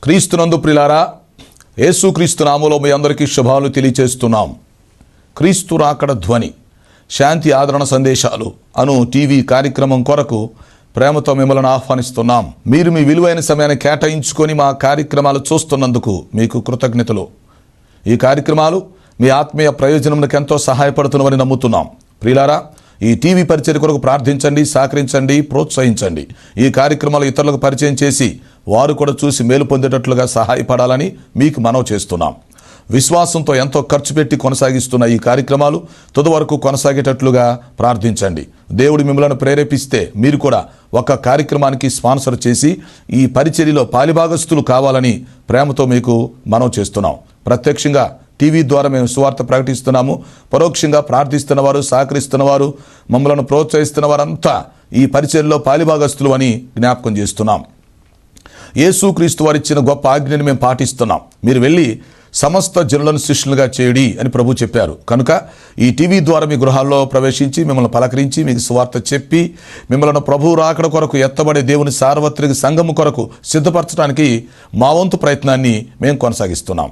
క్రీస్తునందు ప్రియులారా, యేసుక్రీస్తు నామములో మీ అందరికీ శుభాలు తెలియచేస్తున్నాం. క్రీస్తు రాకడ ధ్వని శాంతి ఆదరణ సందేశాలు అను టీవీ కార్యక్రమం కొరకు ప్రేమతో మిమ్మల్ని ఆహ్వానిస్తున్నాం. మీరు మీ విలువైన సమయాన్ని కేటాయించుకొని మా కార్యక్రమాలు చూస్తున్నందుకు మీకు కృతజ్ఞతలు. ఈ కార్యక్రమాలు మీ ఆత్మీయ ప్రయోజనములకు ఎంతో సహాయపడుతున్నవని నమ్ముతున్నాం. ప్రియులారా, ఈ టీవీ పరిచర్య కొరకు ప్రార్థించండి, సహకరించండి, ప్రోత్సహించండి. ఈ కార్యక్రమాలు ఇతరులకు పరిచయం చేసి వారు కూడా చూసి మేలు పొందేటట్లుగా సహాయపడాలని మీకు మనవి చేస్తున్నాం. విశ్వాసంతో ఎంతో ఖర్చు పెట్టి కొనసాగిస్తున్న ఈ కార్యక్రమాలు తుది వరకు కొనసాగేటట్లుగా ప్రార్థించండి. దేవుడు మిమ్మల్ని ప్రేరేపిస్తే మీరు కూడా ఒక కార్యక్రమానికి స్పాన్సర్ చేసి ఈ పరిచర్యలో పాలిభాగస్తులు కావాలని ప్రేమతో మీకు మనవి చేస్తున్నాం. ప్రత్యక్షంగా టీవీ ద్వారా మేము సువార్త ప్రకటిస్తున్నాము. పరోక్షంగా ప్రార్థిస్తున్నవారు, సహకరిస్తున్నవారు, మమ్మల్ని ప్రోత్సహిస్తున్న వారంతా ఈ పరిచర్యలో పాలిభాగస్తులు అని జ్ఞాపకం చేస్తున్నాం. యేసుక్రీస్తు వారు ఇచ్చిన గొప్ప ఆజ్ఞని మేము పాటిస్తున్నాం. మీరు వెళ్ళి సమస్త జనులను శిష్యులుగా చేయడి అని ప్రభు చెప్పారు. కనుక ఈ టీవీ ద్వారా మీ గృహాల్లో ప్రవేశించి మిమ్మల్ని పలకరించి మీకు సువార్త చెప్పి మిమ్మల్ని ప్రభు రాకడ కొరకు ఎత్తబడే దేవుని సార్వత్రిక సంఘము కొరకు సిద్ధపరచడానికి మా వంతు ప్రయత్నాన్ని మేము కొనసాగిస్తున్నాం.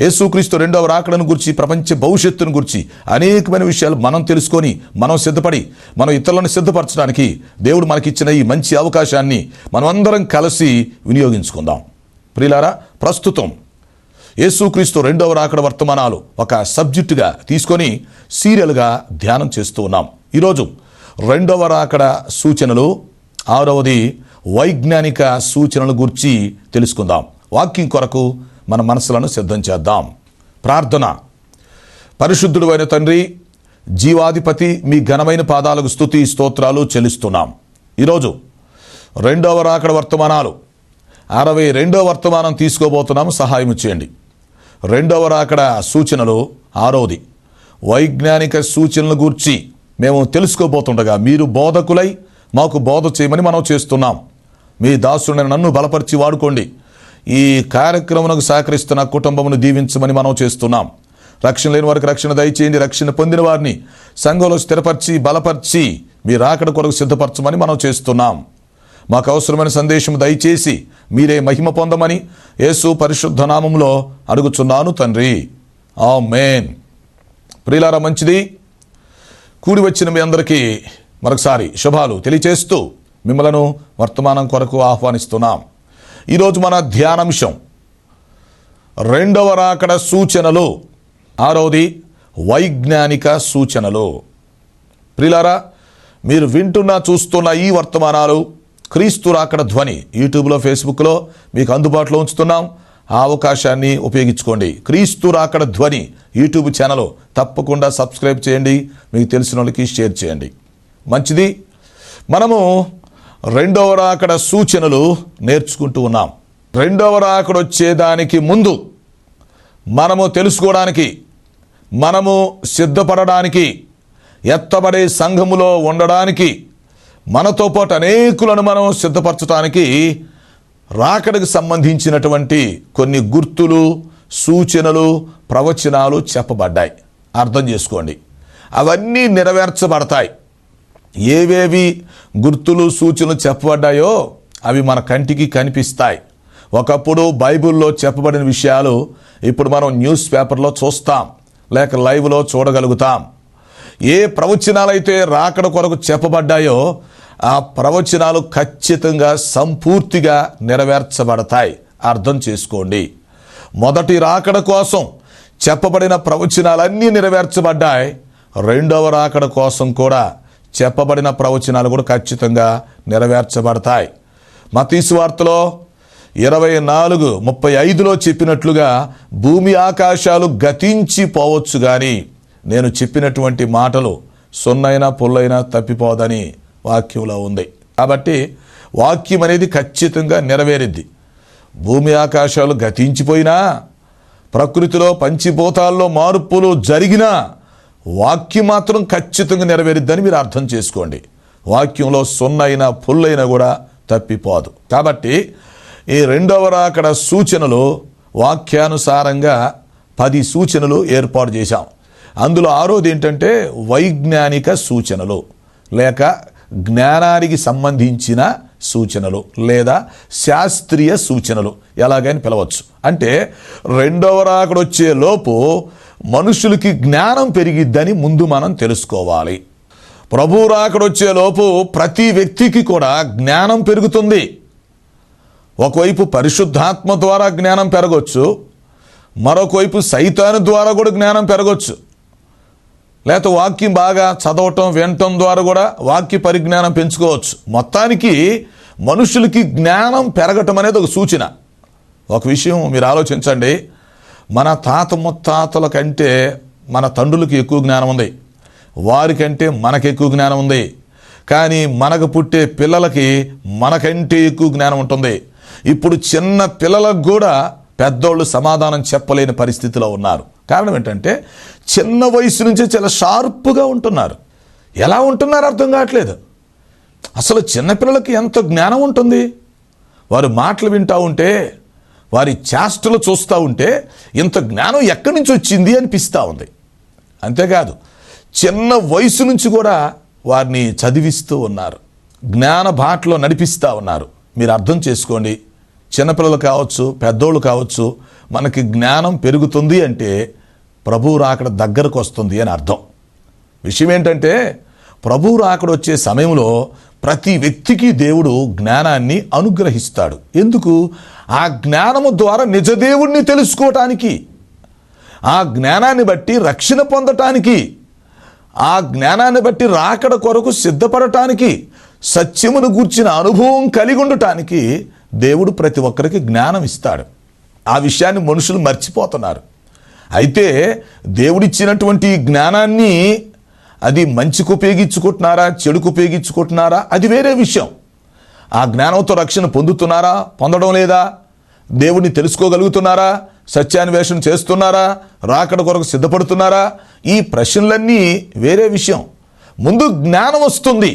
యేసుక్రీస్తు రెండవ రాకడను గురించి, ప్రపంచ భవిష్యత్తును గురించి అనేకమైన విషయాలు మనం తెలుసుకొని మనం సిద్ధపడి మనం ఇతరులను సిద్ధపరచడానికి దేవుడు మనకిచ్చిన ఈ మంచి అవకాశాన్ని మనమందరం కలిసి వినియోగించుకుందాం. ప్రియులారా, ప్రస్తుతం యేసుక్రీస్తు రెండవ రాకడ వర్తమానాలు ఒక సబ్జెక్టుగా తీసుకొని సీరియల్గా ధ్యానం చేస్తూ ఉన్నాం. ఈరోజు రెండవ రాకడ సూచనలు, ఆరవది వైజ్ఞానిక సూచనల గురించి తెలుసుకుందాం. వాక్యం కొరకు మన మనసులను సిద్ధం చేద్దాం. ప్రార్థన. పరిశుద్ధుడు అయిన తండ్రి, జీవాధిపతి, మీ ఘనమైన పాదాలకు స్తుతి స్తోత్రాలు చెల్లిస్తున్నాం. ఈరోజు రెండవ రాకడ వర్తమానాలు 62వ వర్తమానం తీసుకోబోతున్నాం. సహాయం చేయండి. రెండవ రాకడ సూచనలు, ఆరోది వైజ్ఞానిక సూచనల గూర్చి మేము తెలుసుకోబోతుండగా మీరు బోధకులై మాకు బోధ చేయమని మనం చేస్తున్నాం. మీ దాసుని నన్ను బలపరిచి వాడుకోండి. ఈ కార్యక్రమానికి సహకరిస్తున్న కుటుంబమును దీవించమని మనం చేస్తున్నాం. రక్షణ లేని వారికి రక్షణ దయచేయండి. రక్షణ పొందిన వారిని సంఘంలో స్థిరపరిచి బలపరిచి మీ రాకడ కొరకు సిద్ధపరచమని మనం చేస్తున్నాం. మాకు అవసరమైన సందేశం దయచేసి మీరే మహిమ పొందమని యేసు పరిశుద్ధ నామములో అడుగుచున్నాను తండ్రి, ఆమేన్. ప్రియులారా, మంచిది. కూడి వచ్చిన మీ అందరికీ మరొకసారి శుభాలు తెలియచేస్తూ మిమ్మలను వర్తమానం కొరకు ఆహ్వానిస్తున్నాం. ఈరోజు మన ధ్యానాంశం రెండవ రాకడ సూచనలు, ఆరవది వైజ్ఞానిక సూచనలు. ప్రియులారా, మీరు వింటున్న చూస్తున్న ఈ వర్తమానాలు క్రీస్తు రాకడ ధ్వని యూట్యూబ్లో, ఫేస్బుక్లో మీకు అందుబాటులో ఉంచుతున్నాం. ఆ అవకాశాన్ని ఉపయోగించుకోండి. క్రీస్తు రాకడ ధ్వని యూట్యూబ్ ఛానల్ తప్పకుండా సబ్స్క్రైబ్ చేయండి. మీకు తెలిసిన వాళ్ళకి షేర్ చేయండి. మంచిది. మనము రెండవ రాకడ సూచనలు నేర్చుకుంటూ ఉన్నాం. రెండవ రాకడ వచ్చేదానికి ముందు మనము తెలుసుకోవడానికి, మనము సిద్ధపడడానికి, ఎత్తబడే సంఘములో ఉండడానికి, మనతో పాటు అనేకులను మనం సిద్ధపరచడానికి రాకడకు సంబంధించినటువంటి కొన్ని గుర్తులు, సూచనలు, ప్రవచనాలు చెప్పబడ్డాయి. అర్థం చేసుకోండి. అవన్నీ నెరవేర్చబడతాయి. ఏవేవి గుర్తులు, సూచనలు చెప్పబడ్డాయో అవి మన కంటికి కనిపిస్తాయి. ఒకప్పుడు బైబిల్లో చెప్పబడిన విషయాలు ఇప్పుడు మనం న్యూస్ పేపర్లో చూస్తాం, లేక లైవ్లో చూడగలుగుతాం. ఏ ప్రవచనాలైతే రాకడ కొరకు చెప్పబడ్డాయో ఆ ప్రవచనాలు ఖచ్చితంగా సంపూర్తిగా నెరవేర్చబడతాయి. అర్థం చేసుకోండి. మొదటి రాకడ కోసం చెప్పబడిన ప్రవచనాలన్నీ నెరవేర్చబడ్డాయి. రెండవ రాకడ కోసం కూడా చెప్పబడిన ప్రవచనాలు కూడా ఖచ్చితంగా నెరవేర్చబడతాయి. మత్తయి సువార్తలో 24:35 చెప్పినట్లుగా భూమి ఆకాశాలు గతించిపోవచ్చు కానీ నేను చెప్పినటువంటి మాటలు సున్నైనా పుల్లైనా తప్పిపోదని వాక్యంలో ఉంది. కాబట్టి వాక్యం అనేది ఖచ్చితంగా నెరవేరిద్ది. భూమి ఆకాశాలు గతించిపోయినా, ప్రకృతిలో పంచిభూతాల్లో మార్పులు జరిగినా వాక్యం మాత్రం ఖచ్చితంగా నెరవేరిద్దని మీరు అర్థం చేసుకోండి. వాక్యంలో సున్నైనా పుల్లైనా కూడా తప్పిపోదు. కాబట్టి ఈ రెండవ రాకడ సూచనలు వాక్యానుసారంగా 10 సూచనలు ఏర్పాటు చేశాం. అందులో ఆరోది ఏంటంటే వైజ్ఞానిక సూచనలు, లేక జ్ఞానానికి సంబంధించిన సూచనలు లేదా శాస్త్రీయ సూచనలు ఎలాగైనా పిలవచ్చు. అంటే రెండవ రాకడ వచ్చే లోపు మనుషులకి జ్ఞానం పెరిగిద్దని ముందు మనం తెలుసుకోవాలి. ప్రభు రాకడ వచ్చే లోపు ప్రతి వ్యక్తికి కూడా జ్ఞానం పెరుగుతుంది. ఒకవైపు పరిశుద్ధాత్మ ద్వారా జ్ఞానం పెరగవచ్చు, మరొక వైపు సైతాను ద్వారా కూడా జ్ఞానం పెరగవచ్చు. లేకపోతే వాక్యం బాగా చదవటం వినటం ద్వారా కూడా వాక్య పరిజ్ఞానం పెంచుకోవచ్చు. మొత్తానికి మనుషులకి జ్ఞానం పెరగటం అనేది ఒక సూచన. ఒక విషయం మీరు ఆలోచించండి, మన తాత ముత్తాతల కంటే మన తండ్రులకి ఎక్కువ జ్ఞానం ఉంది, వారికంటే మనకు ఎక్కువ జ్ఞానం ఉంది. కానీ మనకు పుట్టే పిల్లలకి మనకంటే ఎక్కువ జ్ఞానం ఉంటుంది. ఇప్పుడు చిన్న పిల్లలకు కూడా పెద్దోళ్ళు సమాధానం చెప్పలేని పరిస్థితిలో ఉన్నారు. కారణం ఏంటంటే చిన్న వయసు నుంచే చాలా షార్ప్గా ఉంటున్నారు. ఎలా ఉంటున్నారు అర్థం కావట్లేదు. అసలు చిన్నపిల్లలకి ఎంత జ్ఞానం ఉంటుంది. వారు మాటలు వింటూ ఉంటే, వారి చేష్టలు చూస్తూ ఉంటే ఇంత జ్ఞానం ఎక్కడి నుంచి వచ్చింది అనిపిస్తూ ఉంది. అంతేకాదు చిన్న వయసు నుంచి కూడా వారిని చదివిస్తూ ఉన్నారు, జ్ఞాన బాటలో నడిపిస్తూ ఉన్నారు. మీరు అర్థం చేసుకోండి, చిన్నపిల్లలు కావచ్చు పెద్దోళ్ళు కావచ్చు, మనకి జ్ఞానం పెరుగుతుంది అంటే ప్రభువు రాకడ దగ్గరకు వస్తుంది అని అర్థం. విషయం ఏంటంటే ప్రభువు రాకడ వచ్చే సమయంలో ప్రతి వ్యక్తికి దేవుడు జ్ఞానాన్ని అనుగ్రహిస్తాడు. ఎందుకు? ఆ జ్ఞానము ద్వారా నిజదేవుణ్ణి తెలుసుకోవటానికి, ఆ జ్ఞానాన్ని బట్టి రక్షణ పొందటానికి, ఆ జ్ఞానాన్ని బట్టి రాకడ కొరకు సిద్ధపడటానికి, సత్యమును గూర్చిన అనుభవం కలిగి ఉండటానికి దేవుడు ప్రతి ఒక్కరికి జ్ఞానం ఇస్తాడు. ఆ విషయాన్ని మనుషులు మర్చిపోతున్నారు. అయితే దేవుడిచ్చినటువంటి జ్ఞానాన్ని అది మంచికి ఉపయోగించుకుంటున్నారా చెడుకు ఉపయోగించుకుంటున్నారా అది వేరే విషయం. ఆ జ్ఞానంతో రక్షణ పొందుతున్నారా పొందడం లేదా, దేవుడిని తెలుసుకోగలుగుతున్నారా, సత్యాన్వేషణ చేస్తున్నారా, రాకడ కొరకు సిద్ధపడుతున్నారా, ఈ ప్రశ్నలన్నీ వేరే విషయం. ముందు జ్ఞానం వస్తుంది.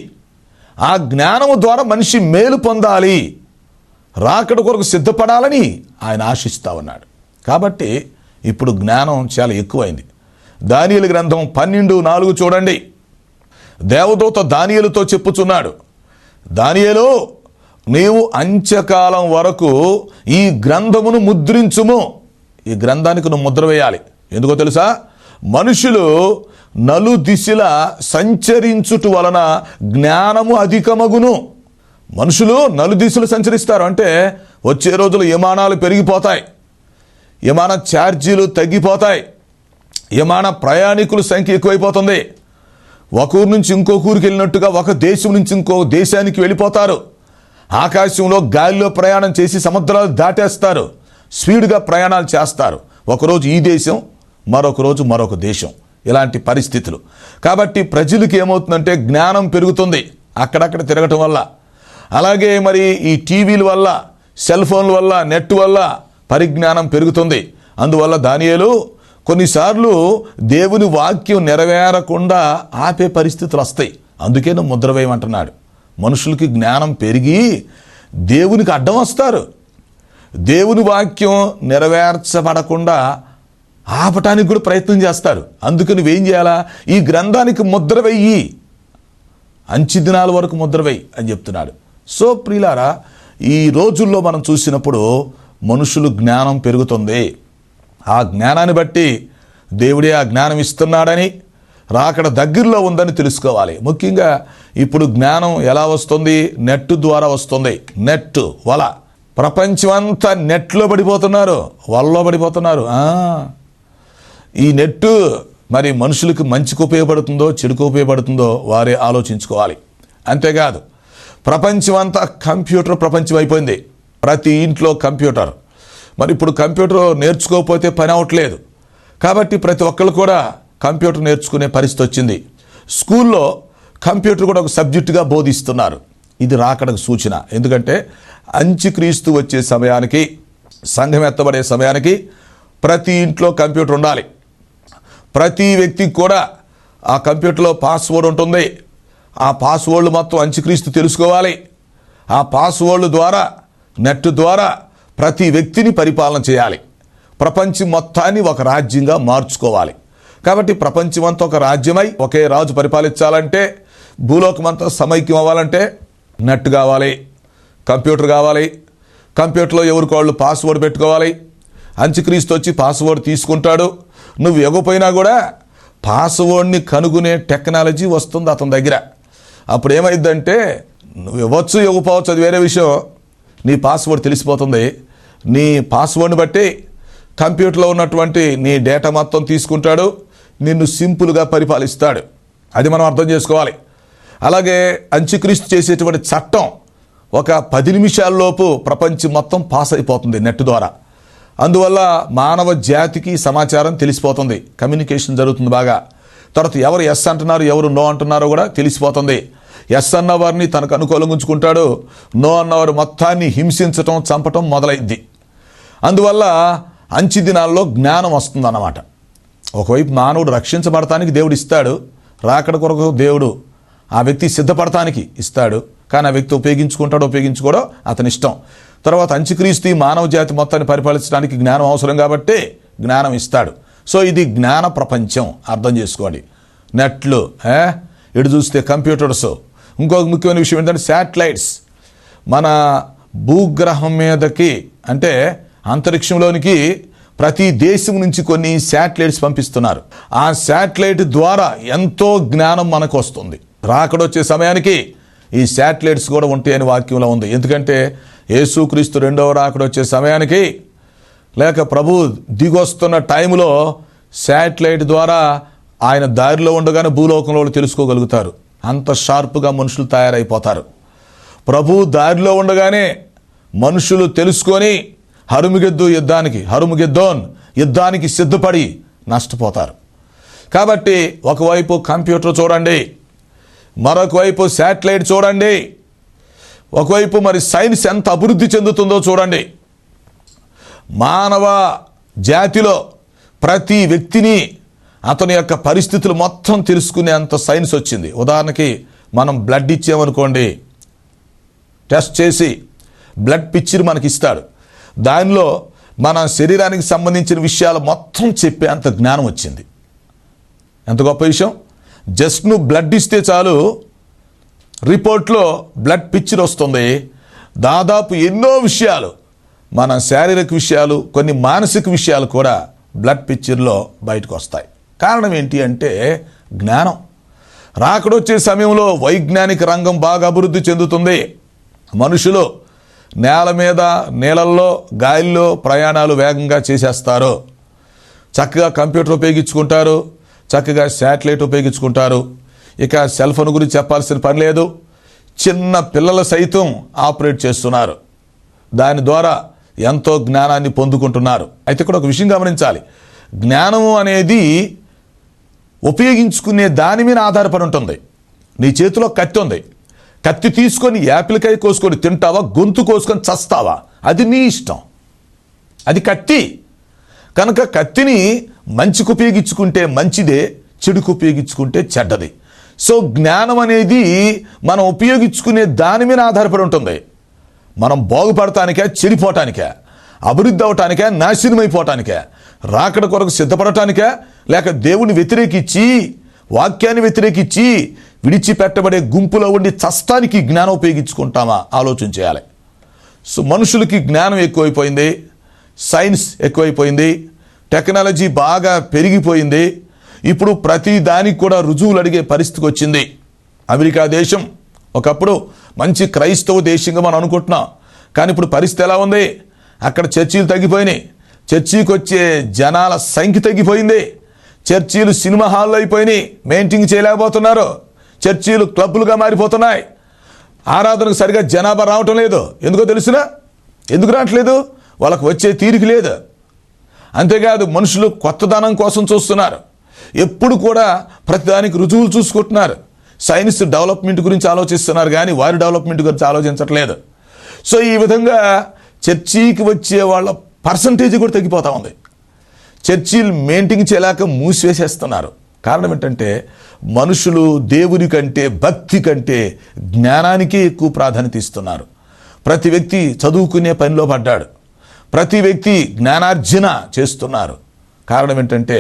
ఆ జ్ఞానము ద్వారా మనిషి మేలు పొందాలి, రాకడ కొరకు సిద్ధపడాలని ఆయన ఆశిస్తూ ఉన్నాడు. కాబట్టి ఇప్పుడు జ్ఞానం చాలా ఎక్కువైంది. దానియేలు గ్రంథం 12:4 చూడండి. దేవదూత దానియేలుతో చెప్పుచున్నాడు, దానియేలు నీవు అంత్యకాలం వరకు ఈ గ్రంథమును ముద్రించుము. ఈ గ్రంథానికి నువ్వు ముద్ర వేయాలి. ఎందుకో తెలుసా? మనుషులు నలుదిశల సంచరించుట వలన జ్ఞానము అధికమగును. మనుషులు నలుదిశలు సంచరిస్తారు అంటే వచ్చే రోజులు విమానాలు పెరిగిపోతాయి, విమాన ఛార్జీలు తగ్గిపోతాయి, విమాన ప్రయాణికుల సంఖ్య ఎక్కువైపోతుంది. ఒక ఊరు నుంచి ఇంకొక ఊరికి వెళ్ళినట్టుగా ఒక దేశం నుంచి ఇంకో దేశానికి వెళ్ళిపోతారు. ఆకాశంలో గాలిలో ప్రయాణం చేసి సముద్రాలు దాటేస్తారు, స్పీడ్గా ప్రయాణాలు చేస్తారు. ఒకరోజు ఈ దేశం, మరొక రోజు మరొక దేశం, ఇలాంటి పరిస్థితులు. కాబట్టి ప్రజలకు ఏమవుతుందంటే జ్ఞానం పెరుగుతుంది అక్కడక్కడ తిరగటం వల్ల. అలాగే మరి ఈ టీవీల వల్ల, సెల్ ఫోన్ల వల్ల, నెట్ వల్ల పరిజ్ఞానం పెరుగుతుంది. అందువల్ల దానియేలు కొన్నిసార్లు దేవుని వాక్యం నెరవేరకుండా ఆపే పరిస్థితులు వస్తాయి. అందుకే నువ్వు ముద్ర వేయమంటున్నాడు. మనుషులకి జ్ఞానం పెరిగి దేవునికి అడ్డం వస్తారు. దేవుని వాక్యం నెరవేర్చబడకుండా ఆపటానికి కూడా ప్రయత్నం చేస్తారు. అందుకు నువ్వేం చేయాలా? ఈ గ్రంథానికి ముద్ర వెయ్యి, అంచె దినాల వరకు ముద్ర వెయ్యి అని చెప్తున్నాడు. సో ప్రియులారా, ఈ రోజుల్లో మనం చూసినప్పుడు మనుషులు జ్ఞానం పెరుగుతుంది. ఆ జ్ఞానాన్ని బట్టి దేవుడే ఆ జ్ఞానం ఇస్తున్నాడని, రాకడ దగ్గరలో ఉందని తెలుసుకోవాలి. ముఖ్యంగా ఇప్పుడు జ్ఞానం ఎలా వస్తుంది? నెట్ ద్వారా వస్తుంది. నెట్ వల, ప్రపంచమంతా నెట్లో పడిపోతున్నారు, వలలో పడిపోతున్నారు. ఈ నెట్ మరి మనుషులకు మంచికి ఉపయోగపడుతుందో చెడుకు ఉపయోగపడుతుందో వారే ఆలోచించుకోవాలి. అంతేకాదు ప్రపంచమంతా కంప్యూటర్ ప్రపంచం అయిపోయింది. ప్రతి ఇంట్లో కంప్యూటర్. మరి ఇప్పుడు కంప్యూటర్ నేర్చుకోకపోతే పని అవ్వట్లేదు. కాబట్టి ప్రతి ఒక్కరు కూడా కంప్యూటర్ నేర్చుకునే పరిస్థితి వచ్చింది. స్కూల్లో కంప్యూటర్ కూడా ఒక సబ్జెక్టుగా బోధిస్తున్నారు. ఇది రాకడకు సూచన. ఎందుకంటే అంత్యక్రీస్తు వచ్చే సమయానికి, సంఘం ఎత్తబడే సమయానికి ప్రతి ఇంట్లో కంప్యూటర్ ఉండాలి. ప్రతి వ్యక్తికి కూడా ఆ కంప్యూటర్లో పాస్వర్డ్ ఉంటుంది. ఆ పాస్వర్డ్లు మొత్తం అంత్యక్రీస్తు తెలుసుకోవాలి. ఆ పాస్వర్డ్ల ద్వారా, నెట్ ద్వారా ప్రతి వ్యక్తిని పరిపాలన చేయాలి. ప్రపంచం మొత్తాన్ని ఒక రాజ్యంగా మార్చుకోవాలి. కాబట్టి ప్రపంచమంతా ఒక రాజ్యమై ఒకే రాజు పరిపాలించాలంటే, భూలోకమంతా సమైక్యం అవ్వాలంటే నెట్ కావాలి. కంప్యూటర్ కావాలి, కంప్యూటర్లో ఎవరికి వాళ్ళు పాస్వర్డ్ పెట్టుకోవాలి. అంత్యక్రీస్తు వచ్చి పాస్వర్డ్ తీసుకుంటాడు. నువ్వు ఇవ్వకపోయినా కూడా పాస్వర్డ్ని కనుగొనే టెక్నాలజీ వస్తుంది అతని దగ్గర. అప్పుడు ఏమైందంటే నువ్వు ఇవ్వచ్చు ఇవ్వకపోవచ్చు అది వేరే విషయం, నీ పాస్వర్డ్ తెలిసిపోతుంది. నీ పాస్వర్డ్ని బట్టి కంప్యూటర్లో ఉన్నటువంటి నీ డేటా మొత్తం తీసుకుంటాడు, నిన్ను సింపుల్గా పరిపాలిస్తాడు. అది మనం అర్థం చేసుకోవాలి. అలాగే అంత్యక్రీస్తు చేసేటువంటి చట్టం ఒక 10 నిమిషాల్లోపు ప్రపంచం మొత్తం పాస్ అయిపోతుంది నెట్ ద్వారా. అందువల్ల మానవ జాతికి సమాచారం తెలిసిపోతుంది, కమ్యూనికేషన్ జరుగుతుంది బాగా. తర్వాత ఎవరు ఎస్ అంటున్నారు ఎవరు నో అంటున్నారో కూడా తెలిసిపోతుంది. ఎస్ అన్నవారిని తనకు అనుకూలంగా ఉంచుకుంటాడు, నో అన్నవారు మొత్తాన్ని హింసించటం చంపటం మొదలైద్ది. అందువల్ల అంచె దినాల్లో జ్ఞానం వస్తుందన్నమాట. ఒకవైపు మానవుడు రక్షించబడటానికి దేవుడు ఇస్తాడు, రాకడ కొరకు దేవుడు ఆ వ్యక్తి సిద్ధపడటానికి ఇస్తాడు. కానీ ఆ వ్యక్తి ఉపయోగించుకోవడం అతని ఇష్టం. తర్వాత అంత్యక్రీస్తు మానవ జాతి మొత్తాన్ని పరిపాలించడానికి జ్ఞానం అవసరం కాబట్టి జ్ఞానం ఇస్తాడు. సో ఇది జ్ఞాన ప్రపంచం, అర్థం చేసుకోండి. నెట్లు, ఇటు చూస్తే కంప్యూటర్స్. ఇంకొక ముఖ్యమైన విషయం ఏంటంటే శాటిలైట్స్. మన భూగ్రహం మీదకి అంటే అంతరిక్షంలోనికి ప్రతి దేశం నుంచి కొన్ని శాటిలైట్స్ పంపిస్తున్నారు. ఆ శాటిలైట్ ద్వారా ఎంతో జ్ఞానం మనకు వస్తుంది. రాకడొచ్చే సమయానికి ఈ శాటిలైట్స్ కూడా ఉంటాయని వాక్యంలో ఉంది. ఎందుకంటే యేసుక్రీస్తు రెండవ రాకడొచ్చే సమయానికి లేక ప్రభు దిగొస్తున్న టైంలో శాటిలైట్ ద్వారా ఆయన దారిలో ఉండగానే భూలోకంలో తెలుసుకోగలుగుతారు. అంత షార్ప్గా మనుషులు తయారైపోతారు. ప్రభు దారిలో ఉండగానే మనుషులు తెలుసుకొని హరుముగెద్దోన్ యుద్ధానికి సిద్ధపడి నష్టపోతారు. కాబట్టి ఒకవైపు కంప్యూటర్ చూడండి, మరొక వైపు శాటిలైట్ చూడండి, ఒకవైపు మరి సైన్స్ ఎంత అభివృద్ధి చెందుతుందో చూడండి. మానవ జాతిలో ప్రతి వ్యక్తిని అతని యొక్క పరిస్థితులు మొత్తం తెలుసుకునే అంత సైన్స్ వచ్చింది. ఉదాహరణకి మనం బ్లడ్ ఇచ్చామనుకోండి, టెస్ట్ చేసి బ్లడ్ పిక్చర్ మనకి ఇస్తాడు. దానిలో మన శరీరానికి సంబంధించిన విషయాలు మొత్తం చెప్పే అంత జ్ఞానం వచ్చింది. ఎంత గొప్ప విషయం! జస్ట్ నువ్వు బ్లడ్ ఇస్తే చాలు, రిపోర్ట్లో బ్లడ్ పిక్చర్ వస్తుంది. దాదాపు ఎన్నో విషయాలు, మన శారీరక విషయాలు, కొన్ని మానసిక విషయాలు కూడా బ్లడ్ పిక్చర్లో బయటకు వస్తాయి. కారణం ఏంటి అంటే జ్ఞానం. రాకడొచ్చే సమయంలో వైజ్ఞానిక రంగం బాగా అభివృద్ధి చెందుతుంది. మనుషులు నేల మీద, నీళ్ళల్లో, గాలిలో ప్రయాణాలు వేగంగా చేసేస్తారు. చక్కగా కంప్యూటర్ ఉపయోగించుకుంటారు, చక్కగా శాటిలైట్ ఉపయోగించుకుంటారు. ఇక సెల్ ఫోన్ గురించి చెప్పాల్సిన పని లేదు. చిన్న పిల్లలు సైతం ఆపరేట్ చేస్తున్నారు. దాని ద్వారా ఎంతో జ్ఞానాన్ని పొందుకుంటున్నారు. అయితే ఇక్కడ ఒక విషయం గమనించాలి. జ్ఞానము అనేది ఉపయోగించుకునే దాని మీద ఆధారపడి ఉంటుంది. నీ చేతిలో కత్తి ఉంది, కత్తి తీసుకొని యాపిల్కాయ కోసుకొని తింటావా, గొంతు కోసుకొని చస్తావా, అది నీ ఇష్టం. అది కత్తి కనుక కత్తిని మంచికి ఉపయోగించుకుంటే మంచిదే, చెడుకు ఉపయోగించుకుంటే చెడ్డది. సో జ్ఞానం అనేది మనం ఉపయోగించుకునే దాని మీద ఆధారపడి ఉంటుంది. మనం బాగుపడటానికే, చెడిపోవటానికే, అభివృద్ధి అవటానికే, నాశనం అయిపోవటానికే, రాకడ కొరకు సిద్ధపడటానికే, లేక దేవుని వ్యతిరేకించి, వాక్యాన్ని వ్యతిరేకించి విడిచిపెట్టబడే గుంపులో ఉండి చస్తానికి జ్ఞానం ఉపయోగించుకుంటామా ఆలోచన చేయాలి. సో మనుషులకి జ్ఞానం ఎక్కువైపోయింది, సైన్స్ ఎక్కువైపోయింది, టెక్నాలజీ బాగా పెరిగిపోయింది. ఇప్పుడు ప్రతి దానికి కూడా రుజువులు అడిగే పరిస్థితికి వచ్చింది. అమెరికా దేశం ఒకప్పుడు మంచి క్రైస్తవ దేశంగా మనం అనుకుంటున్నాం. కానీ ఇప్పుడు పరిస్థితి ఎలా ఉంది? అక్కడ చర్చీలు తగ్గిపోయినాయి, చర్చీకి వచ్చే జనాల సంఖ్య తగ్గిపోయింది, చర్చీలు సినిమా హాల్లో అయిపోయినాయి, మెయింటైన్ చేయలేకపోతున్నారు, చర్చీలు క్లబ్బులుగా మారిపోతున్నాయి, ఆరాధనకు సరిగా జనాభా రావటం లేదు. ఎందుకో తెలుసునా? ఎందుకు రావట్లేదు? వాళ్ళకు వచ్చే తీరిక లేదు. అంతేకాదు మనుషులు కొత్తదనం కోసం చూస్తున్నారు. ఎప్పుడు కూడా ప్రతిదానికి రుజువులు చూసుకుంటున్నారు. సైన్స్ డెవలప్మెంట్ గురించి ఆలోచిస్తున్నారు కానీ వారి డెవలప్మెంట్ గురించి ఆలోచించట్లేదు. సో ఈ విధంగా చర్చీకి వచ్చే వాళ్ళ పర్సంటేజ్ కూడా తగ్గిపోతూ ఉంది. చర్చీలు మెయింటైన్ చేయలేక మూసివేసేస్తున్నారు. కారణం ఏంటంటే మనుషులు దేవుని కంటే, భక్తి కంటే జ్ఞానానికే ఎక్కువ ప్రాధాన్యత ఇస్తున్నారు. ప్రతి వ్యక్తి చదువుకునే పనిలో పడ్డాడు, ప్రతి వ్యక్తి జ్ఞానార్జన చేస్తున్నారు. కారణం ఏంటంటే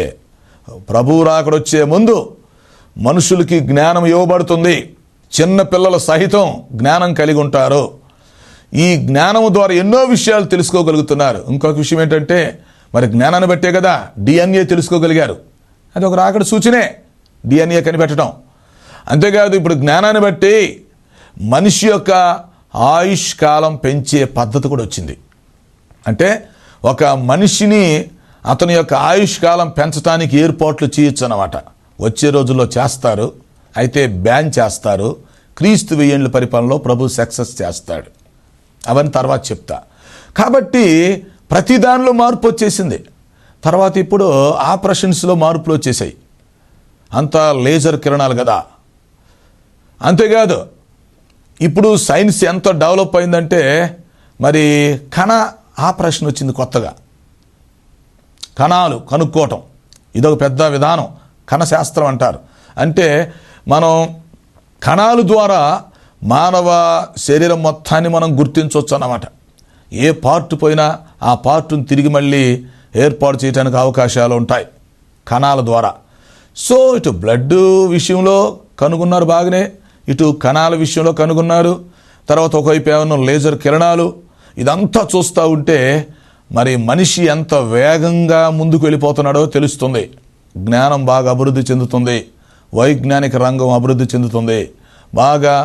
ప్రభువు రాకడొచ్చే ముందు మనుషులకి జ్ఞానం ఇవ్వబడుతుంది. చిన్న పిల్లలు సహితం జ్ఞానం కలిగి ఉంటారు. ఈ జ్ఞానము ద్వారా ఎన్నో విషయాలు తెలుసుకోగలుగుతున్నారు. ఇంకొక విషయం ఏంటంటే మరి జ్ఞానాన్ని బట్టే కదా DNA తెలుసుకోగలిగారు. అది ఒక రాకడ సూచనే, DNA కనిపెట్టడం. అంతేకాదు ఇప్పుడు జ్ఞానాన్ని బట్టి మనిషి యొక్క ఆయుష్ కాలం పెంచే పద్ధతి కూడా వచ్చింది. అంటే ఒక మనిషిని అతని యొక్క ఆయుష్ కాలం పెంచడానికి ఏర్పాట్లు చేయొచ్చు అన్నమాట. వచ్చే రోజుల్లో చేస్తారు. అయితే బ్యాన్ చేస్తారు. క్రీస్తు 1000 ఏళ్ల పరిపాలనలో ప్రభు సక్సెస్ చేస్తాడు. అవన్నీ తర్వాత చెప్తా. కాబట్టి ప్రతి దానిలో మార్పు వచ్చేసింది. తర్వాత ఇప్పుడు ఆపరేషన్స్లో మార్పులు వచ్చేసాయి. అంతా లేజర్ కిరణాలు కదా. అంతేకాదు ఇప్పుడు సైన్స్ ఎంత డెవలప్ అయిందంటే మరి కణ ఆపరేషన్ వచ్చింది కొత్తగా. కణాలు కనుక్కోవటం ఇదొక పెద్ద విధానం, కణశాస్త్రం అంటారు. అంటే మనం కణాల ద్వారా మానవ శరీరం మొత్తాన్ని మనం గుర్తించవచ్చు అన్నమాట. ఏ పార్ట్ పోయినా ఆ పార్ట్ను తిరిగి మళ్ళీ ఏర్పాటు చేయడానికి అవకాశాలు ఉంటాయి కణాల ద్వారా. సో ఇటు బ్లడ్ విషయంలో కనుగొన్నారు బాగానే, ఇటు కణాల విషయంలో కనుగొన్నారు. తర్వాత ఒకవైపు ఏమన్నా లేజర్ కిరణాలు. ఇదంతా చూస్తూ ఉంటే మరి మనిషి ఎంత వేగంగా ముందుకు వెళ్ళిపోతున్నాడో తెలుస్తుంది. జ్ఞానం బాగా అభివృద్ధి చెందుతుంది, వైజ్ఞానిక రంగం అభివృద్ధి చెందుతుంది బాగా.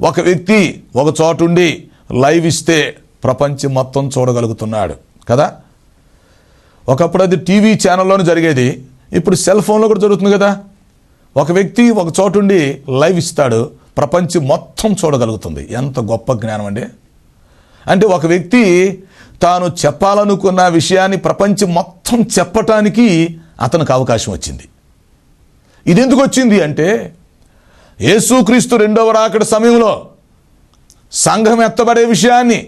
ఒక వ్యక్తి ఒక చోటుండి లైవ్ ఇస్తే ప్రపంచం మొత్తం చూడగలుగుతున్నాడు కదా. ఒకప్పుడు అది టీవీ ఛానల్లోనే జరిగేది, ఇప్పుడు సెల్ ఫోన్లో కూడా జరుగుతుంది కదా. ఒక వ్యక్తి ఒక చోటుండి లైవ్ ఇస్తాడు, ప్రపంచం మొత్తం చూడగలుగుతుంది. ఎంత గొప్ప జ్ఞానం అండి. అంటే ఒక వ్యక్తి తాను చెప్పాలనుకున్న విషయాన్ని ప్రపంచం మొత్తం చెప్పటానికి అతనికి అవకాశం వచ్చింది. ఇది ఎందుకు వచ్చింది అంటే యేసుక్రీస్తు 2వ రాకడ సమయంలో సంఘం ఎత్తబడే విషయాన్ని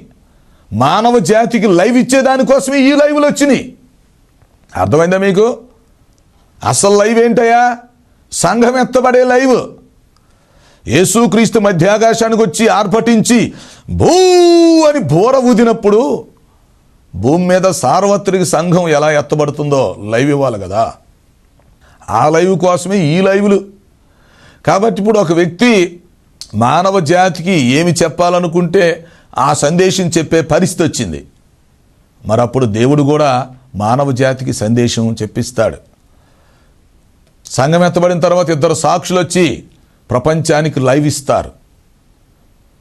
మానవ జాతికి లైవ్ ఇచ్చేదానికోసమే ఈ లైవ్లు వచ్చినాయి. అర్థమైందా మీకు? అసలు లైవ్ ఏంటయ్యా? సంఘం ఎత్తబడే లైవ్. యేసుక్రీస్తు మధ్యాకాశానికి వచ్చి ఆర్భటించి భూ అని బోర ఊదినప్పుడు భూమి మీద సార్వత్రిక సంఘం ఎలా ఎత్తబడుతుందో లైవ్ ఇవ్వాలి కదా. ఆ లైవ్ కోసమే ఈ లైవ్లు. కాబట్టి ఇప్పుడు ఒక వ్యక్తి మానవ జాతికి ఏమి చెప్పాలనుకుంటే ఆ సందేశం చెప్పే పరిస్థితి వచ్చింది. మరి అప్పుడు దేవుడు కూడా మానవ జాతికి సందేశం చెప్పిస్తాడు. సంఘం ఎత్తబడిన తర్వాత 2 సాక్షులు వచ్చి ప్రపంచానికి లైవ్ ఇస్తారు.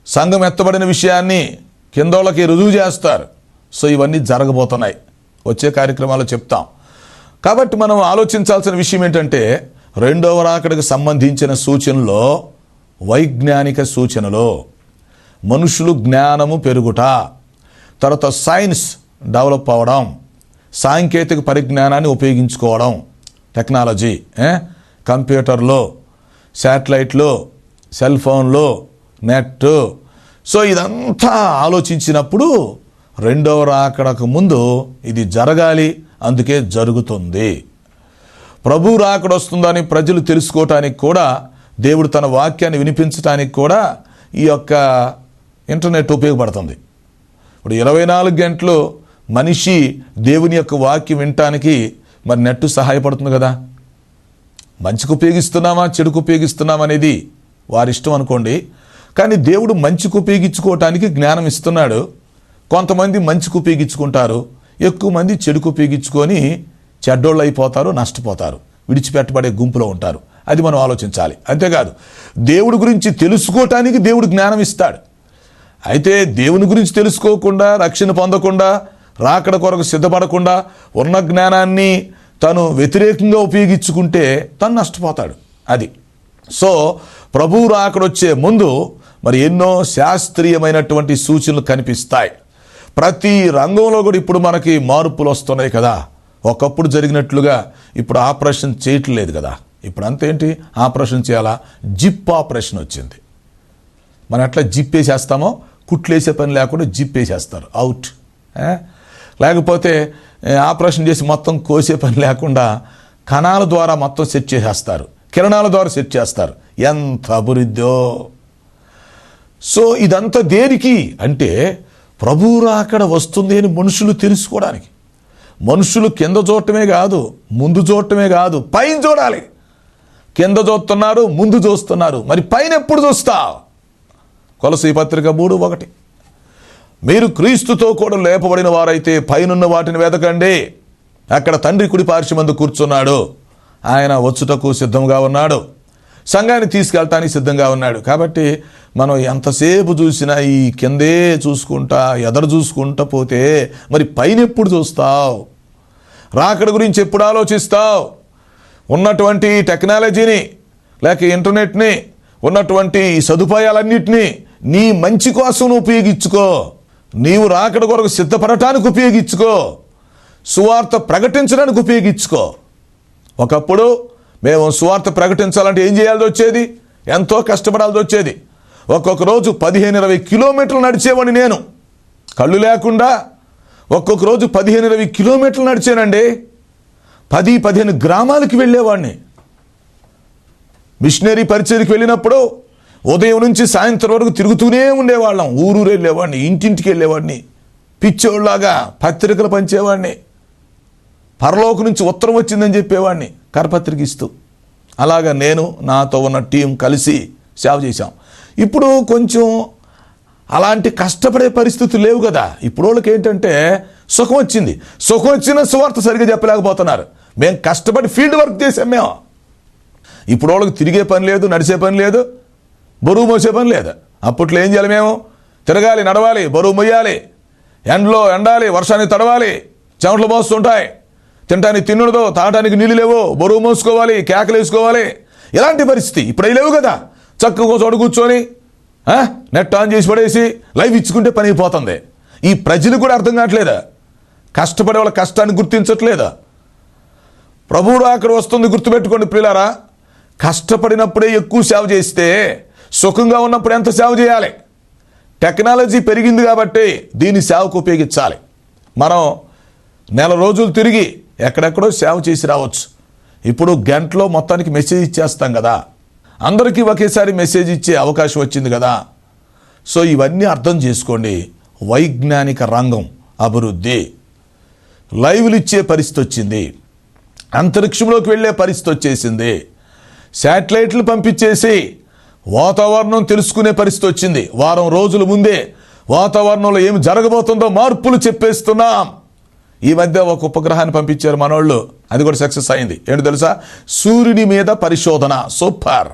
సంఘం ఎత్తబడిన విషయాన్ని కిందోళ్ళకి రుజువు చేస్తారు. సో ఇవన్నీ జరగబోతున్నాయి, వచ్చే కార్యక్రమాలు చెప్తాం. కాబట్టి మనం ఆలోచించాల్సిన విషయం ఏంటంటే 2వ రాకడకు సంబంధించిన సూచనలో, వైజ్ఞానిక సూచనలో మనుషులు జ్ఞానము పెరుగుట, తర్వాత సైన్స్ డెవలప్ అవ్వడం, సాంకేతిక పరిజ్ఞానాన్ని ఉపయోగించుకోవడం, టెక్నాలజీ, కంప్యూటర్లో, శాటిలైట్లో, సెల్ ఫోన్లో, నెట్. సో ఇదంతా ఆలోచించినప్పుడు 2వ రాకడకు ముందు ఇది జరగాలి, అందుకే జరుగుతుంది. ప్రభు రాకడ వస్తుందని ప్రజలు తెలుసుకోవటానికి కూడా, దేవుడు తన వాక్యాన్ని వినిపించడానికి కూడా ఈ యొక్క ఇంటర్నెట్ ఉపయోగపడుతుంది. ఇప్పుడు 24 గంటలు మనిషి దేవుని యొక్క వాక్యం వినటానికి మరి నెట్ సహాయపడుతుంది కదా. మంచికి ఉపయోగిస్తున్నామా చెడుకు ఉపయోగిస్తున్నామా అనేది వారి ఇష్టం అనుకోండి. కానీ దేవుడు మంచికి ఉపయోగించుకోవటానికి జ్ఞానం ఇస్తున్నాడు. కొంతమంది మంచికి ఉపయోగించుకుంటారు, ఎక్కువ మంది చెడుకు ఉపయోగించుకొని చెడ్డోళ్ళు అయిపోతారు, నష్టపోతారు, విడిచిపెట్టబడే గుంపులో ఉంటారు. అది మనం ఆలోచించాలి. అంతేకాదు దేవుడి గురించి తెలుసుకోవటానికి దేవుడు జ్ఞానం ఇస్తాడు. అయితే దేవుని గురించి తెలుసుకోకుండా, రక్షణ పొందకుండా, రాకడ కొరకు సిద్ధపడకుండా ఉన్న జ్ఞానాన్ని తను వ్యతిరేకంగా ఉపయోగించుకుంటే తను నష్టపోతాడు. అది. సో ప్రభువు రాకడొచ్చే ముందు మరి ఎన్నో శాస్త్రీయమైనటువంటి సూచనలు కనిపిస్తాయి. ప్రతి రంగంలో కూడా ఇప్పుడు మనకి మార్పులు వస్తున్నాయి కదా. ఒకప్పుడు జరిగినట్లుగా ఇప్పుడు ఆపరేషన్ చేయట్లేదు కదా. ఇప్పుడు అంతేంటి, ఆపరేషన్ చేయాలా? జిప్ ఆపరేషన్ వచ్చింది. మనం ఎట్లా జిప్ వేసేస్తామో కుట్లేసే పని లేకుండా జిప్ వేసేస్తారు, అవుట్. లేకపోతే ఆపరేషన్ చేసి మొత్తం కోసే పని లేకుండా కణాల ద్వారా మొత్తం సెట్ చేసేస్తారు, కిరణాల ద్వారా సెట్ చేస్తారు. ఎంత అభివృద్ధో. సో ఇదంతా దేనికి అంటే ప్రభువు రాకడ వస్తుంది అని మనుషులు తెలుసుకోవడానికి. మనుషులు కింద చూడటమే కాదు, ముందు చూడటమే కాదు, పైన చూడాలి. కింద చూస్తున్నారు, ముందు చూస్తున్నారు, మరి పైన ఎప్పుడు చూస్తావు? కొలసీ పత్రిక 3:1. మీరు క్రీస్తుతో కూడా లేపబడిన వారైతే పైనున్న వాటిని వెతకండి, అక్కడ తండ్రి కుడి పార్శ్వమందు కూర్చున్నాడు. ఆయన వచ్చుటకు సిద్ధంగా ఉన్నాడు, సంఘాన్ని తీసుకెళ్ళటానికి సిద్ధంగా ఉన్నాడు. కాబట్టి మనం ఎంతసేపు చూసినా ఈ కిందే చూసుకుంటా ఎదరు చూసుకుంటా పోతే మరి పైన ఎప్పుడు చూస్తావు? రాకడ గురించి ఎప్పుడు ఆలోచిస్తావు? ఉన్నటువంటి టెక్నాలజీని లేక ఇంటర్నెట్ని, ఉన్నటువంటి సదుపాయాలన్నింటినీ నీ మంచి కోసం ఉపయోగించుకో. నీవు రాకడ కొరకు సిద్ధపడటానికి ఉపయోగించుకో, సువార్త ప్రకటించడానికి ఉపయోగించుకో. ఒకప్పుడు మేము సువార్త ప్రకటించాలంటే ఏం చేయాల్సి వచ్చేది? ఎంతో కష్టపడాల్సి వచ్చేది. ఒక్కొక్క రోజు 15-20 కిలోమీటర్లు నడిచేవాడిని నేను, కళ్ళు లేకుండా. ఒక్కొక్క రోజు 15-20 కిలోమీటర్లు నడిచానండి. 10-15 గ్రామాలకి వెళ్ళేవాడిని. మిషనరీ పరిచర్యకి వెళ్ళినప్పుడు ఉదయం నుంచి సాయంత్రం వరకు తిరుగుతూనే ఉండేవాళ్ళం. ఊరూరు వెళ్ళేవాడిని, ఇంటింటికి వెళ్ళేవాడిని, పిచ్చోళ్ళలాగా పత్రికలు పంచేవాడిని. పరలోకం నుంచి ఉత్తరం వచ్చిందని చెప్పేవాడిని కరపత్రిక ఇస్తూ. అలాగా నేను నాతో ఉన్న టీం కలిసి సేవ చేశాం. ఇప్పుడు కొంచెం అలాంటి కష్టపడే పరిస్థితులు లేవు కదా. ఇప్పుడు వాళ్ళకి ఏంటంటే సుఖం వచ్చింది, సుఖం వచ్చిన సువార్త సరిగ్గా చెప్పలేకపోతున్నారు. మేము కష్టపడి ఫీల్డ్ వర్క్ చేసాం మేము. ఇప్పుడు వాళ్ళకి తిరిగే పని లేదు, నడిచే పని లేదు, బరువు మోసే పని లేదు. అప్పట్లో ఏం చేయాలి? మేము తిరగాలి, నడవాలి, బరువు మొయ్యాలి, ఎండలో ఎండాలి, వర్షానికి తడవాలి, చెమటలు మోస్తుంటాయి, తినడానికి తిన్నుడదు, తాగడానికి నీళ్ళు లేవు, బరువు మోసుకోవాలి, కేకలు వేసుకోవాలి. ఇలాంటి పరిస్థితి ఇప్పుడు లేవు కదా. చక్కగా చోటు కూర్చొని నెట్ ఆన్ చేసి పడేసి లైవ్ ఇచ్చుకుంటే పని అయిపోతుంది. ఈ ప్రజలు కూడా అర్థం కావట్లేదా? కష్టపడే వాళ్ళ కష్టాన్ని గుర్తించట్లేదా? ప్రభువు అక్కడ వస్తుంది, గుర్తుపెట్టుకోండి ప్రియులారా. కష్టపడినప్పుడే ఎక్కువ సేవ చేస్తే సుఖంగా ఉన్నప్పుడు ఎంత సేవ చేయాలి? టెక్నాలజీ పెరిగింది కాబట్టి దీన్ని సేవకు ఉపయోగించాలి. మనం నెల రోజులు తిరిగి ఎక్కడెక్కడో సేవ చేసి రావచ్చు. ఇప్పుడు గంటలో మొత్తానికి మెసేజ్ ఇచ్చేస్తాం కదా, అందరికీ ఒకేసారి మెసేజ్ ఇచ్చే అవకాశం వచ్చింది కదా. సో ఇవన్నీ అర్థం చేసుకోండి. వైజ్ఞానిక రంగం అభివృద్ధి, లైవ్లు ఇచ్చే పరిస్థితి వచ్చింది, అంతరిక్షంలోకి వెళ్ళే పరిస్థితి వచ్చేసింది, శాటిలైట్లు పంపించేసి వాతావరణం తెలుసుకునే పరిస్థితి వచ్చింది. వారం రోజుల ముందే వాతావరణంలో ఏమి జరగబోతుందో మార్పులు చెప్పేస్తున్నాం. ఈ మధ్య ఒక ఉపగ్రహాన్ని పంపించారు మనోళ్ళు, అది కూడా సక్సెస్ అయింది. ఏంటో తెలుసా? సూర్యుని మీద పరిశోధన. సూపర్.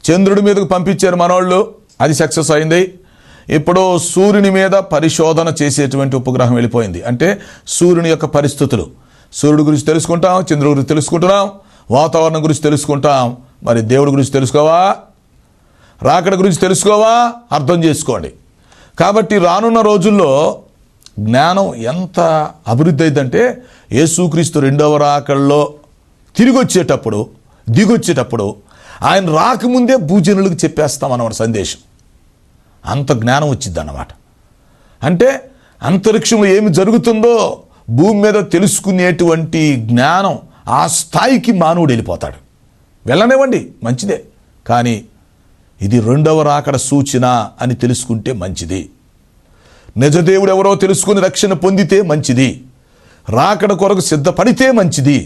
చంద్రుడి మీదకు పంపించారు మనోళ్ళు, అది సక్సెస్ అయింది. ఇప్పుడు సూర్యుని మీద పరిశోధన చేసేటువంటి ఉపగ్రహం వెళ్ళిపోయింది. అంటే సూర్యుని యొక్క పరిస్థితులు, సూర్యుడి గురించి తెలుసుకుంటాం, చంద్రుడి గురించి తెలుసుకుంటున్నాం, వాతావరణం గురించి తెలుసుకుంటాం. మరి దేవుడి గురించి తెలుసుకోవా? రాకడ గురించి తెలుసుకోవా? అర్థం చేసుకోండి. కాబట్టి రానున్న రోజుల్లో జ్ఞానం ఎంత అభివృద్ధి అయిందంటే యేసుక్రీస్తు రెండవ రాకడలో తిరిగి వచ్చేటప్పుడు, దిగొచ్చేటప్పుడు ఆయన రాకముందే భూజనులకు చెప్పేస్తామన్నమాట సందేశం. అంత జ్ఞానం వచ్చింది అన్నమాట. అంటే అంతరిక్షంలో ఏమి జరుగుతుందో భూమి మీద తెలుసుకునేటువంటి జ్ఞానం, ఆ స్థాయికి మానవుడు వెళ్ళిపోతాడు. వెళ్ళనివ్వండి, మంచిదే. కానీ ఇది రెండవ రాకడ సూచన అని తెలుసుకుంటే మంచిది. నిజదేవుడు ఎవరో తెలుసుకుని రక్షణ పొందితే మంచిది. రాకడ కొరకు సిద్ధపడితే మంచిది.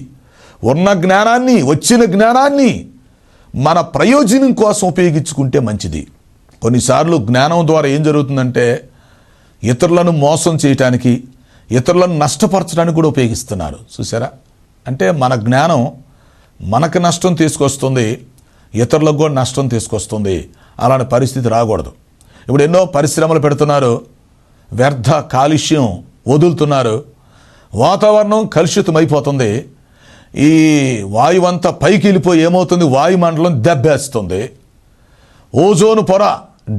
ఉన్న జ్ఞానాన్ని, వచ్చిన జ్ఞానాన్ని మన ప్రయోజనం కోసం ఉపయోగించుకుంటే మంచిది. కొన్నిసార్లు జ్ఞానం ద్వారా ఏం జరుగుతుందంటే ఇతరులను మోసం చేయటానికి, ఇతరులను నష్టపరచడానికి కూడా ఉపయోగిస్తున్నారు. చూసారా? అంటే మన జ్ఞానం మనకు నష్టం తీసుకొస్తుంది, ఇతరులకు కూడా నష్టం తీసుకొస్తుంది. అలాంటి పరిస్థితి రాకూడదు. ఇప్పుడు ఎన్నో పరిశ్రమలు పెడుతున్నారు, వ్యర్థ కాలుష్యం వదులుతున్నారు, వాతావరణం కలుషితమైపోతుంది. ఈ వాయువంతా పైకి వెళ్ళిపోయి ఏమవుతుంది? వాయుమండలం దెబ్బేస్తుంది, ఓజోన్ పొర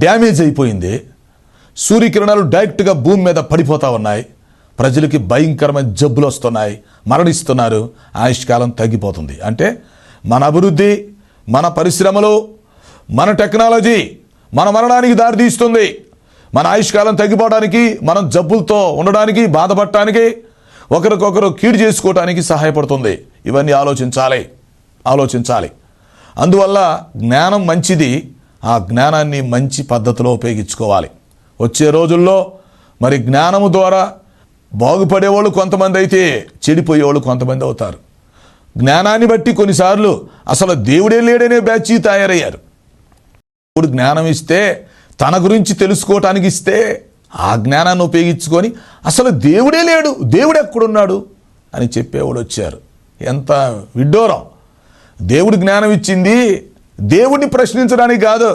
డ్యామేజ్ అయిపోయింది, సూర్యకిరణాలు డైరెక్ట్గా భూమి మీద పడిపోతూ ఉన్నాయి, ప్రజలకి భయంకరమైన జబ్బులు వస్తున్నాయి, మరణిస్తున్నారు, ఆయుష్కాలం తగ్గిపోతుంది. అంటే మన అభివృద్ధి, మన పరిశ్రమలు, మన టెక్నాలజీ మన మరణానికి దారితీస్తుంది. మన ఆయుష్కాలం తగ్గిపోవడానికి, మనం జబ్బులతో ఉండడానికి, బాధపడటానికి, ఒకరికొకరు కీడు చేసుకోవటానికి సహాయపడుతుంది. ఇవన్నీ ఆలోచించాలి. అందువల్ల జ్ఞానం మంచిది. ఆ జ్ఞానాన్ని మంచి పద్ధతిలో ఉపయోగించుకోవాలి. వచ్చే రోజుల్లో మరి జ్ఞానము ద్వారా బాగుపడేవాళ్ళు కొంతమంది అయితే చెడిపోయేవాళ్ళు కొంతమంది అవుతారు. జ్ఞానాన్ని బట్టి కొన్నిసార్లు అసలు దేవుడే లేడనే బ్యాచ్ తయారయ్యారు. ఇప్పుడు జ్ఞానం ఇస్తే, తన గురించి తెలుసుకోవటానికి ఇస్తే ఆ జ్ఞానాన్ని ఉపయోగించుకొని అసలు దేవుడే లేడు, దేవుడు ఎక్కడున్నాడు అని చెప్పేవాడు వచ్చారు. ఎంత విడ్డూరం! దేవుడు జ్ఞానం ఇచ్చింది దేవుడిని ప్రశ్నించడానికి కాదు,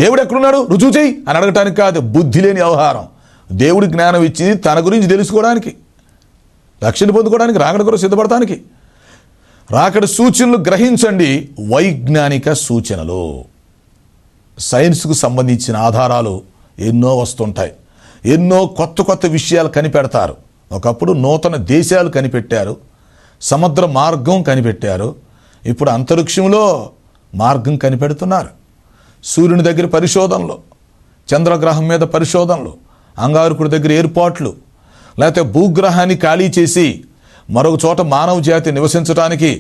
దేవుడు ఎక్కడున్నాడు రుజువు చేయి అని అడగటానికి కాదు. బుద్ధి లేని వ్యవహారం. దేవుడి జ్ఞానం ఇచ్చింది తన గురించి తెలుసుకోవడానికి, రక్షణ పొందుకోవడానికి, రాకడ కొరకు సిద్ధపడటానికి. రాకడ సూచనలు గ్రహించండి. వైజ్ఞానిక సూచనలు, సైన్స్కు సంబంధించిన ఆధారాలు ఎన్నో వస్తుంటాయి. ఎన్నో కొత్త కొత్త విషయాలు కనిపెడతారు. ఒకప్పుడు నూతన దేశాలు కనిపెట్టారు, సముద్ర మార్గం కనిపెట్టారు, ఇప్పుడు అంతరిక్షంలో మార్గం కనిపెడుతున్నారు. సూర్యుని దగ్గర పరిశోధనలు, చంద్రగ్రహం మీద పరిశోధనలు, అంగారకుడి దగ్గర ఏర్పాట్లు, లేకపోతే భూగ్రహాన్ని ఖాళీ చేసి మరొక చోట మానవ జాతి నివసించడానికి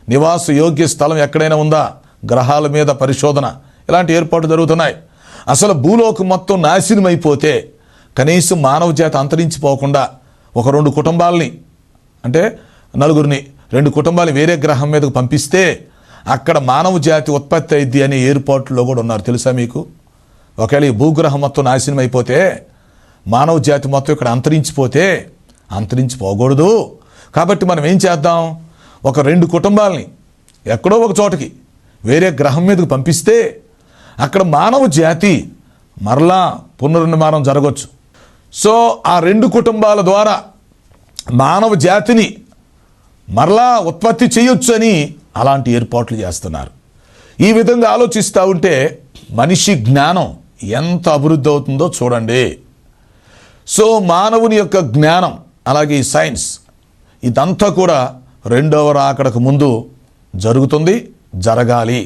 నివాస యోగ్య స్థలం ఎక్కడైనా ఉందా, గ్రహాల మీద పరిశోధన, ఇలాంటి ఏర్పాట్లు జరుగుతున్నాయి. అసలు భూలోకం మొత్తం నాశనం అయిపోతే కనీసం మానవ జాతి అంతరించిపోకుండా ఒక 2 కుటుంబాలని, అంటే నలుగురిని, 2 కుటుంబాలు వేరే గ్రహం మీదకు పంపిస్తే అక్కడ మానవ జాతి ఉత్పత్తి అయింది అనే ఏర్పాట్లో కూడా ఉన్నారు. తెలుసా మీకు? ఒకవేళ ఈ భూగ్రహం మొత్తం నాశనం అయిపోతే, మానవ జాతి మొత్తం ఇక్కడ అంతరించిపోతే, అంతరించిపోకూడదు కాబట్టి మనం ఏం చేద్దాం, ఒక 2 కుటుంబాలని ఎక్కడో ఒక చోటకి వేరే గ్రహం మీదకు పంపిస్తే అక్కడ మానవ జాతి మరలా పునర్నిర్మాణం జరగవచ్చు. సో ఆ 2 కుటుంబాల ద్వారా మానవ జాతిని మరలా ఉత్పత్తి చేయొచ్చు అని అలాంటి ఏర్పాట్లు చేస్తున్నారు. ఈ విధంగా ఆలోచిస్తూ ఉంటే మనిషి జ్ఞానం ఎంత అభివృద్ధి అవుతుందో చూడండి. సో మానవుని యొక్క జ్ఞానం, అలాగే ఈ సైన్స్, ఇదంతా కూడా రెండవ రాకడకు ముందు జరుగుతుంది, జరగాలి.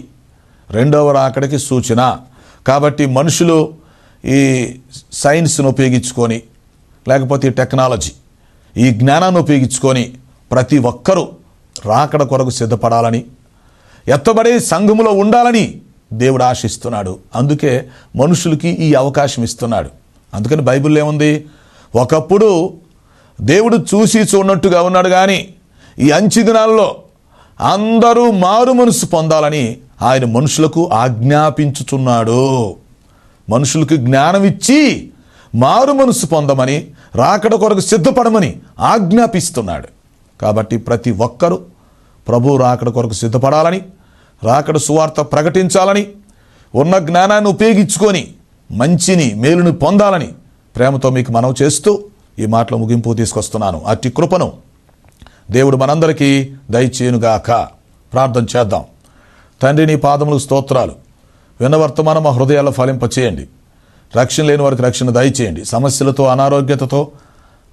రెండవ రాకడకి సూచన. కాబట్టి మనుషులు ఈ సైన్స్ను ఉపయోగించుకొని, లేకపోతే ఈ టెక్నాలజీ, ఈ జ్ఞానాన్ని ఉపయోగించుకొని ప్రతి ఒక్కరూ రాకడ కొరకు సిద్ధపడాలని, ఎత్తబడే సంఘములో ఉండాలని దేవుడు ఆశిస్తున్నాడు. అందుకే మనుషులకి ఈ అవకాశం ఇస్తున్నాడు. అందుకని బైబిల్లో ఏముంది, ఒకప్పుడు దేవుడు చూసి చూడనట్టుగా ఉన్నాడు, కానీ ఈ అంచె దినాల్లో అందరూ మారు మనసు పొందాలని ఆయన మనుషులకు ఆజ్ఞాపించుచున్నాడు. మనుషులకు జ్ఞానం ఇచ్చి మారు మనసు పొందమని, రాకడ కొరకు సిద్ధపడమని ఆజ్ఞాపిస్తున్నాడు. కాబట్టి ప్రతి ఒక్కరూ ప్రభు రాకడ కొరకు సిద్ధపడాలని, రాకడ సువార్త ప్రకటించాలని, ఉన్న జ్ఞానాన్ని ఉపయోగించుకొని మంచిని, మేలుని పొందాలని ప్రేమతో మీకు మనవి చేస్తూ ఈ మాటల ముగింపు తీసుకొస్తున్నాను. అట్టి కృపను దేవుడు మనందరికీ దయచేయునుగాక. ప్రార్థన చేద్దాం. తండ్రి, నీ పాదములకు స్తోత్రాలు. విన్న వర్తమానం మా హృదయాల్లో ఫలింపచేయండి. రక్షణ లేని వారికి రక్షణ దయచేయండి. సమస్యలతో, అనారోగ్యతతో,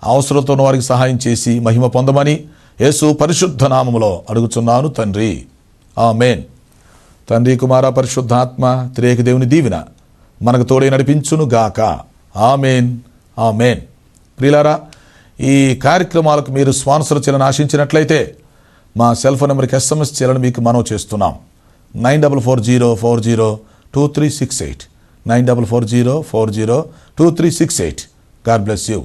అవసరంతో ఉన్న వారికి సహాయం చేసి మహిమ పొందమని యేసు పరిశుద్ధ నామములో అడుగుచున్నాను తండ్రి, ఆమేన్. తండ్రి, కుమార, పరిశుద్ధాత్మ త్రియేక దేవుని దీవెన మనకు తోడే నడిపించును గాక. ఆమేన్, ఆమేన్. ప్రియులారా, ఈ కార్యక్రమాలకు మీరు స్పాన్సర్ చేయాలని ఆశించినట్లయితే మా సెల్ ఫోన్ నెంబర్కి SMS చేయాలని మీకు మనవి చేస్తున్నాం. 9440402368 9440402368. God bless you.